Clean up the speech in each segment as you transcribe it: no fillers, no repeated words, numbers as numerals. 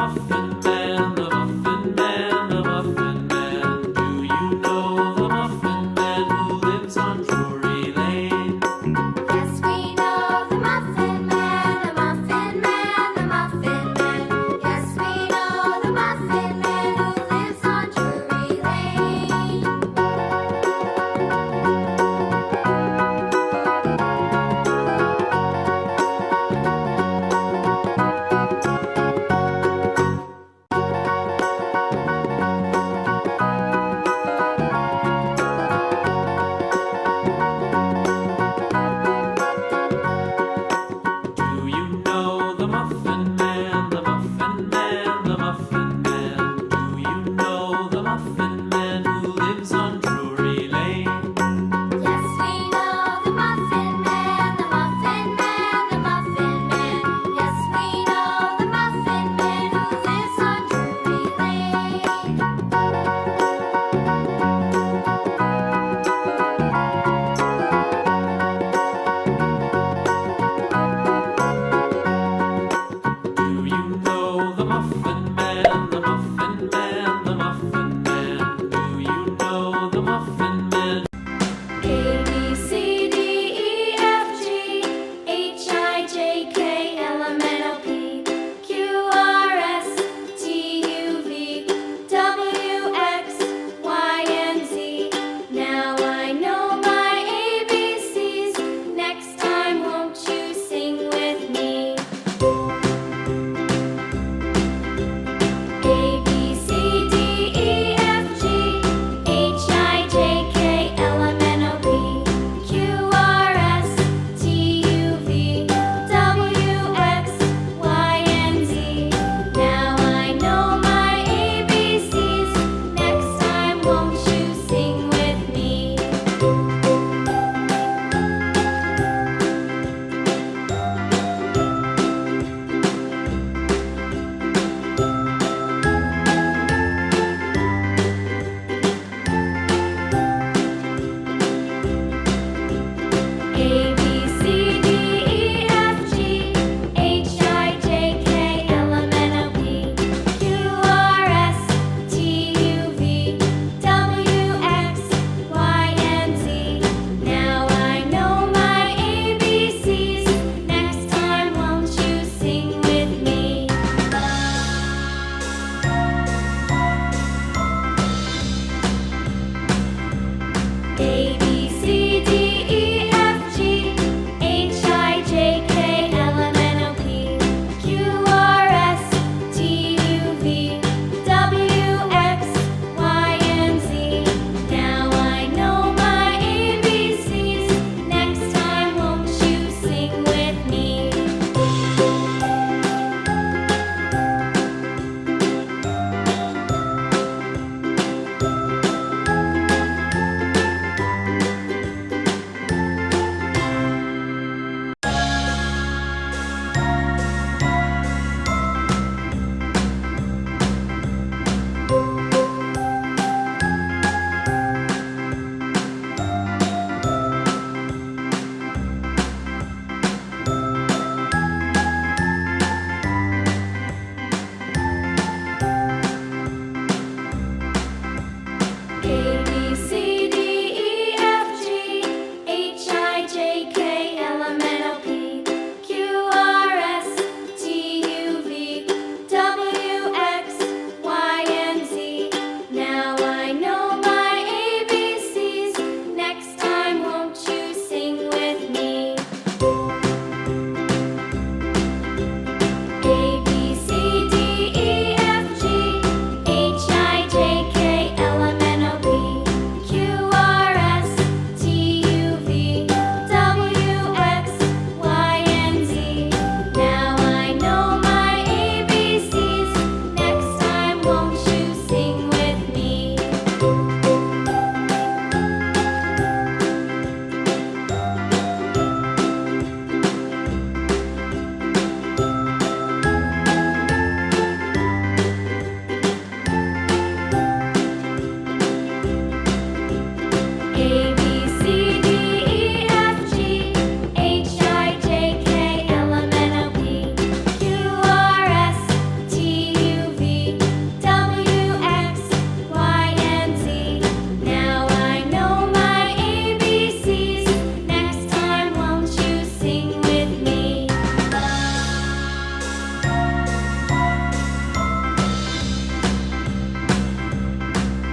Muffin Man, the Muffin Man, the Muffin Man. Do you know the Muffin Man who lives on Drury Lane? Yes, we know the Muffin Man, the Muffin Man, the Muffin Man. Yes, we know the Muffin Man who lives on Drury Lane. Do you know the Muffin Man, the Muffin Man, the Muffin Man? Do you know the Muffin Man who lives on Drury Lane? Yes, we know the Muffin Man, the Muffin Man, the Muffin Man. Yes, we know the Muffin Man who lives on Drury Lane. Do you know the Muffin Man, the Muffin Man, the Muffin Man? Do you know the Muffin Man? A, B, C, D, E, F, G, H, I, J, K, L, M, N, O, P, Q, R, S, T, U, V, W, X, Y, and Z. Now I know my ABCs. Next time, won't you sing with me? A,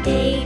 A